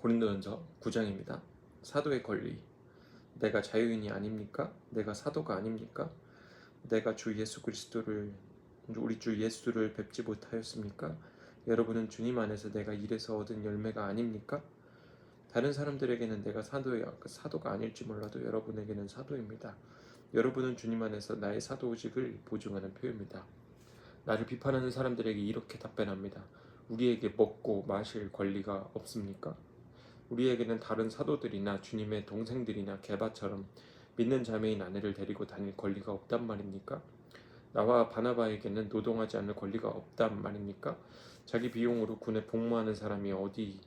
고린도전서 9장입니다. 사도의 권리. 내가 자유인이 아닙니까? 내가 사도가 아닙니까? 내가 우리 주 예수를 뵙지 못하였습니까? 여러분은 주님 안에서 내가 일해서 얻은 열매가 아닙니까? 다른 사람들에게는 내가 사도가 아닐지 몰라도 여러분에게는 사도입니다. 여러분은 주님 안에서 나의 사도직을 보증하는 표입니다. 나를 비판하는 사람들에게 이렇게 답변합니다. 우리에게 먹고 마실 권리가 없습니까? 우리에게는 다른 사도들이나 주님의 동생들이나 게바처럼 믿는 자매인 아내를 데리고 다닐 권리가 없단 말입니까? 나와 바나바에게는 노동하지 않을 권리가 없단 말입니까? 자기 비용으로 군에 복무하는 사람이 어디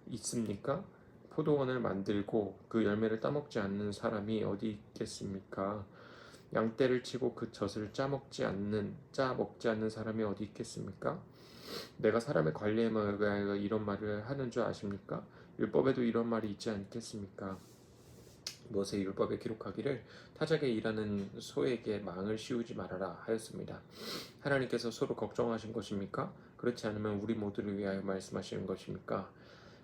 있습니까? 포도원을 만들고 그 열매를 따먹지 않는 사람이 어디 있겠습니까? 양떼를 치고 그 젖을 짜 먹지 않는 사람이 어디 있겠습니까? 내가 사람의 관리에 의하여 이런 말을 하는 줄 아십니까? 율법에도 이런 말이 있지 않겠습니까? 모세 율법에 기록하기를 타작에 일하는 소에게 망을 씌우지 말아라 하였습니다. 하나님께서 서로 걱정하신 것입니까? 그렇지 않으면 우리 모두를 위하여 말씀하시는 것입니까?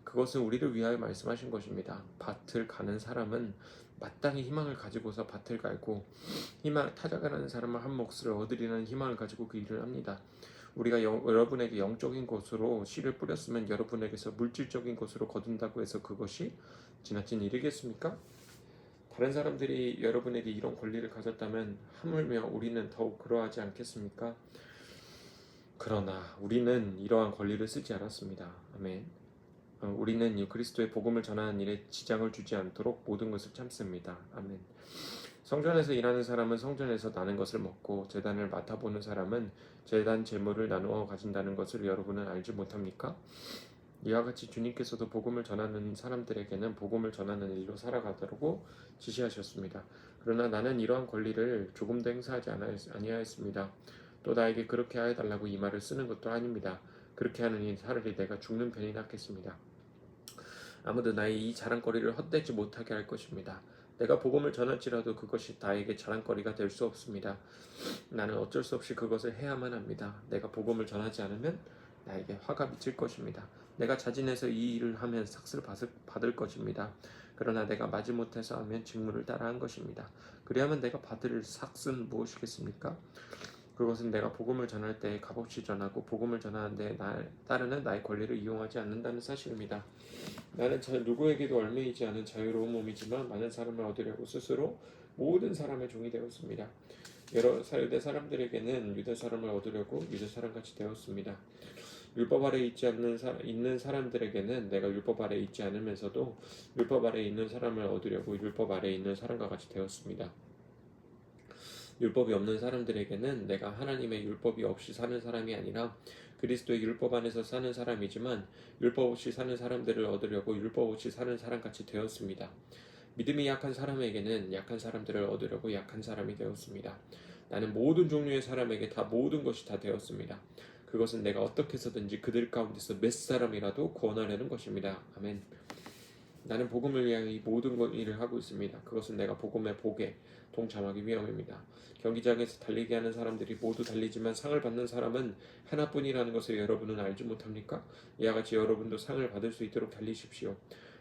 그것은 우리를 위하여 말씀하신 것입니다. 밭을 가는 사람은 마땅히 희망을 가지고서 밭을 갈고 타작하는 사람은 한 몫을 얻으리라는 희망을 가지고 그 일을 합니다. 우리가 여러분에게 영적인 것으로 씨를 뿌렸으면 여러분에게서 물질적인 것으로 거둔다고 해서 그것이 지나친 일이겠습니까? 다른 사람들이 여러분에게 이런 권리를 가졌다면 하물며 우리는 더욱 그러하지 않겠습니까? 그러나 우리는 이러한 권리를 쓰지 않았습니다. 아멘. 우리는 그리스도의 복음을 전하는 일에 지장을 주지 않도록 모든 것을 참습니다. 아멘. 성전에서 일하는 사람은 성전에서 나는 것을 먹고 제단을 맡아보는 사람은 제단 제물을 나누어 가진다는 것을 여러분은 알지 못합니까? 이와 같이 주님께서도 복음을 전하는 사람들에게는 복음을 전하는 일로 살아가도록 지시하셨습니다. 그러나 나는 이러한 권리를 조금도 행사하지 아니하였습니다. 또 나에게 그렇게 하여 달라고 이 말을 쓰는 것도 아닙니다. 그렇게 하느니 차라리 내가 죽는 편이 낫겠습니다. 아무도 나의 이 자랑거리를 헛되지 못하게 할 것입니다. 내가 복음을 전할지라도 그것이 나에게 자랑거리가 될 수 없습니다. 나는 어쩔 수 없이 그것을 해야만 합니다. 내가 복음을 전하지 않으면 나에게 화가 미칠 것입니다. 내가 자진해서 이 일을 하면 삭스를 받을 것입니다. 그러나 내가 마지못해서 하면 직무를 따라 한 것입니다. 그리하면 내가 받을 삭스는 무엇이겠습니까? 그것은 내가 복음을 전할 때 값없이 전하고 복음을 전하는 데 따르는 나의 권리를 이용하지 않는다는 사실입니다. 나는 누구에게도 얽매이지 않은 자유로운 몸이지만 많은 사람을 얻으려고 스스로 모든 사람의 종이 되었습니다. 여러 유대 사람들에게는 유대 사람을 얻으려고 유대 사람같이 되었습니다. 율법 아래 있는 사람들에게는 내가 율법 아래 있지 않으면서도 율법 아래 있는 사람을 얻으려고 율법 아래 있는 사람과 같이 되었습니다. 율법이 없는 사람들에게는 내가 하나님의 율법이 없이 사는 사람이 아니라 그리스도의 율법 안에서 사는 사람이지만 율법 없이 사는 사람들을 얻으려고 율법 없이 사는 사람같이 되었습니다. 믿음이 약한 사람에게는 약한 사람들을 얻으려고 약한 사람이 되었습니다. 나는 모든 종류의 사람에게 다 모든 것이 다 되었습니다. 그것은 내가 어떻게 해서든지 그들 가운데서 몇 사람이라도 구원하려는 것입니다. 아멘. 나는 복음을 위하여 이 모든 일을 하고 있습니다. 그것은 내가 복음의 복에 동참하기 위함입니다. 경기장에서 달리게 하는 사람들이 모두 달리지만 상을 받는 사람은 하나뿐이라는 것을 여러분은 알지 못합니까? 이와 같이 여러분도 상을 받을 수 있도록 달리십시오.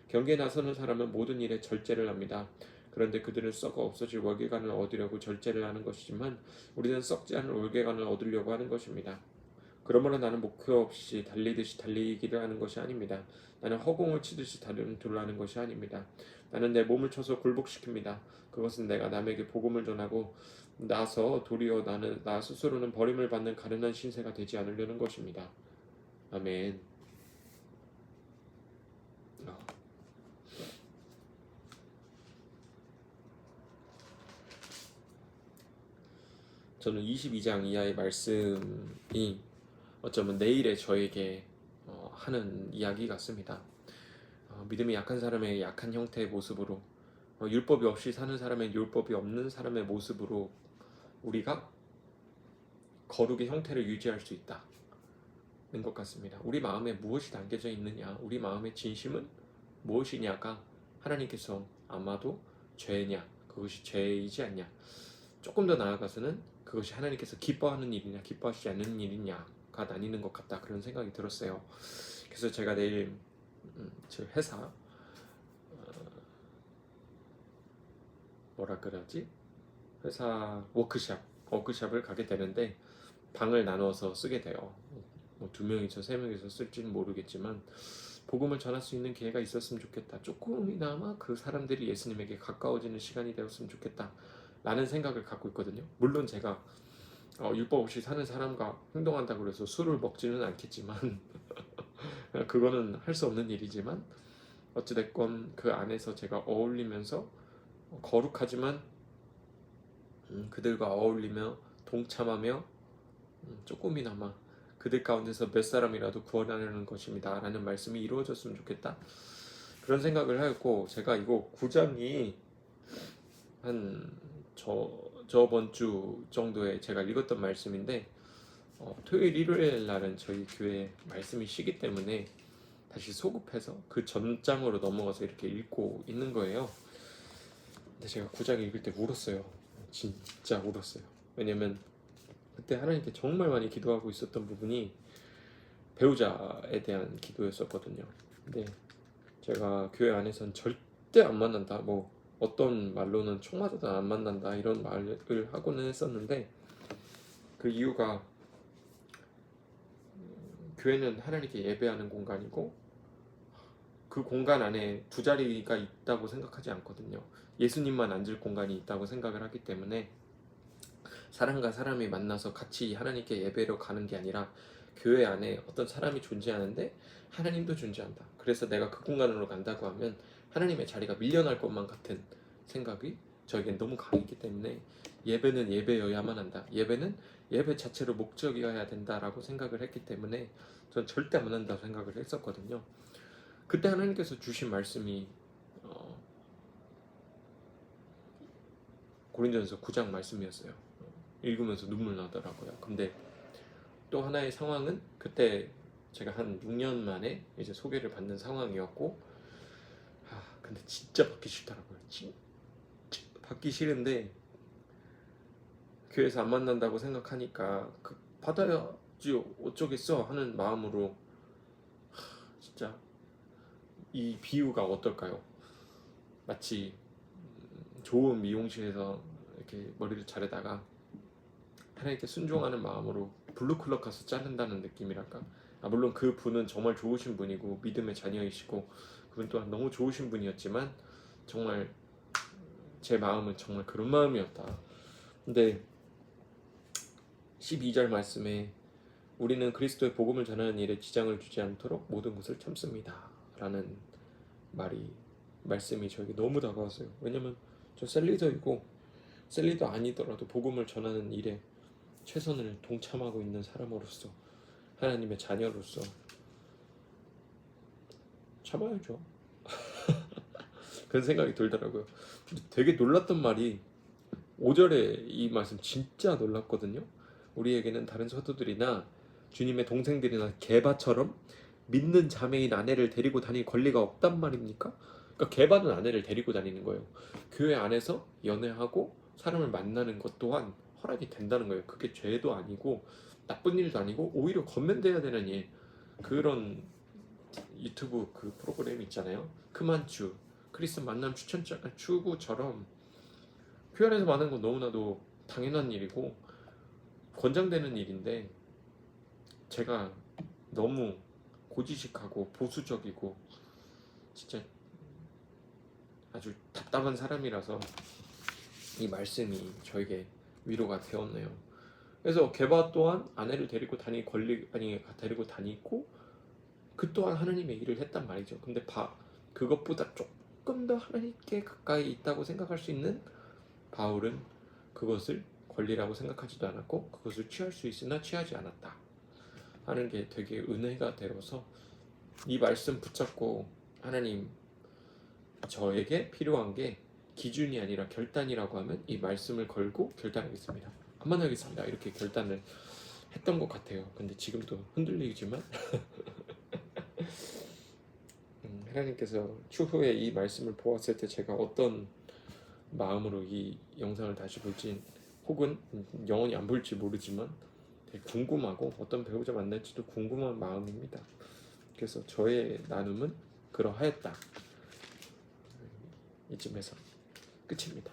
경기에 나서는 사람은 모든 일에 절제를 합니다. 그런데 그들은 썩어 없어질 월계관을 얻으려고 절제를 하는 것이지만 우리는 썩지 않은 월계관을 얻으려고 하는 것입니다. 그러므로 나는 목표 없이 달리듯이 달리기를 하는 것이 아닙니다. 나는 허공을 치듯이 달리는 것이 아닙니다. 나는 내 몸을 쳐서 굴복시킵니다. 그것은 내가 남에게 복음을 전하고 나서 도리어 나 스스로는 버림을 받는 가련한 신세가 되지 않으려는 것입니다. 아멘. 저는 22장 이하의 말씀이 어쩌면 내일의 저에게 하는 이야기 같습니다. 믿음이 약한 사람의 약한 형태의 모습으로 율법이 없이 사는 사람의 율법이 없는 사람의 모습으로 우리가 거룩의 형태를 유지할 수 있다는 것 같습니다. 우리 마음에 무엇이 담겨져 있느냐, 우리 마음의 진심은 무엇이냐가 하나님께서 아마도 죄냐, 그것이 죄이지 않냐, 조금 더 나아가서는 그것이 하나님께서 기뻐하는 일이냐 기뻐하시지 않는 일이냐가 나뉘는 것 같다, 그런 생각이 들었어요. 그래서 제가 내일 즉 회사 뭐라 그러지? 회사 워크샵을 가게 되는데 방을 나눠서 쓰게 돼요. 뭐 2명이서 3명이서 쓸지는 모르겠지만 복음을 전할 수 있는 기회가 있었으면 좋겠다. 조금이나마 그 사람들이 예수님에게 가까워지는 시간이 되었으면 좋겠다 라는 생각을 갖고 있거든요. 물론 제가 율법 없이 사는 사람과 행동한다고 해서 술을 먹지는 않겠지만 그거는 할 수 없는 일이지만 어찌됐건 그 안에서 제가 어울리면서 거룩하지만 그들과 어울리며 동참하며 조금이나마 그들 가운데서 몇 사람이라도 구원하려는 것입니다 라는 말씀이 이루어졌으면 좋겠다 그런 생각을 하였고, 제가 이거 9장이 한 저번 주 정도에 제가 읽었던 말씀인데 토요일 일요일 날은 저희 교회 말씀이 쉬기 때문에 다시 소급해서 그 전장으로 넘어가서 이렇게 읽고 있는 거예요. 근데 제가 9장 읽을 때 울었어요. 진짜 울었어요. 왜냐면 그때 하나님께 정말 많이 기도하고 있었던 부분이 배우자에 대한 기도였었거든요. 근데 제가 교회 안에서는 절대 안 만난다, 뭐 어떤 말로는 총 맞아도 안 만난다 이런 말을 하고는 했었는데, 그 이유가 교회는 하나님께 예배하는 공간이고 그 공간 안에 두 자리가 있다고 생각하지 않거든요. 예수님만 앉을 공간이 있다고 생각을 하기 때문에 사람과 사람이 만나서 같이 하나님께 예배로 가는 게 아니라 교회 안에 어떤 사람이 존재하는데 하나님도 존재한다. 그래서 내가 그 공간으로 간다고 하면 하나님의 자리가 밀려날 것만 같은 생각이 저에겐 너무 강했기 때문에 예배는 예배여야만 한다. 예배는 예배 자체로 목적이어야 된다라고 생각을 했기 때문에 전 절대 안 한다고 생각을 했었거든요. 그때 하나님께서 주신 말씀이 고린도전서 9장 말씀이었어요. 읽으면서 눈물 나더라고요. 근데 또 하나의 상황은 그때 제가 한 6년 만에 이제 소개를 받는 상황이었고, 근데 진짜 받기 싫더라고요. 진짜 받기 싫은데 교회에서 안 만난다고 생각하니까 받아야지 어쩌겠어 하는 마음으로, 진짜 이 비유가 어떨까요? 마치 좋은 미용실에서 이렇게 머리를 자르다가 하나님께 순종하는 마음으로 블루클럽 가서 자른다는 느낌이랄까. 물론 그 분은 정말 좋으신 분이고 믿음의 자녀이시고 그분 또한 너무 좋으신 분이었지만 정말 제 마음은 정말 그런 마음이었다. 근데 12절 말씀에 우리는 그리스도의 복음을 전하는 일에 지장을 주지 않도록 모든 것을 참습니다 라는 말씀이 저에게 너무 다가왔어요. 왜냐면 저 셀리더이고 셀리더 아니더라도 복음을 전하는 일에 최선을 동참하고 있는 사람으로서, 하나님의 자녀로서 참아야죠. 그런 생각이 들더라고요. 되게 놀랐던 말이 5절에 이 말씀 진짜 놀랐거든요. 우리에게는 다른 사도들이나 주님의 동생들이나 게바처럼 믿는 자매인 아내를 데리고 다닐 권리가 없단 말입니까? 그러니까 게바는 아내를 데리고 다니는 거예요. 교회 안에서 연애하고 사람을 만나는 것 또한 허락이 된다는 거예요. 그게 죄도 아니고 나쁜 일도 아니고 오히려 건면돼야 되는 일. 그런 유튜브 그 프로그램 있잖아요. 크만추 크리스 만남 추구처럼 교회 안에서 만나는 건 너무나도 당연한 일이고 권장되는 일인데, 제가 너무 고지식하고 보수적이고 진짜 아주 답답한 사람이라서 이 말씀이 저에게 위로가 되었네요. 그래서 게바 또한 아내를 데리고 데리고 다니고 그 또한 하나님의 일을 했단 말이죠. 근데 그것보다 조금 더 하나님께 가까이 있다고 생각할 수 있는 바울은 그것을 권리라고 생각하지도 않았고 그것을 취할 수 있으나 취하지 않았다 하는 게 되게 은혜가 되어서 이 말씀 붙잡고, 하나님 저에게 필요한 게 기준이 아니라 결단이라고 하면 이 말씀을 걸고 결단하겠습니다, 안 만나겠습니다 이렇게 결단을 했던 것 같아요. 근데 지금도 흔들리지만 하나님께서 추후에 이 말씀을 보았을 때 제가 어떤 마음으로 이 영상을 다시 볼지 혹은 영원히 안 볼지 모르지만 되게 궁금하고 어떤 배우자 만날지도 궁금한 마음입니다. 그래서 저의 나눔은 그러하였다. 이쯤에서 끝입니다.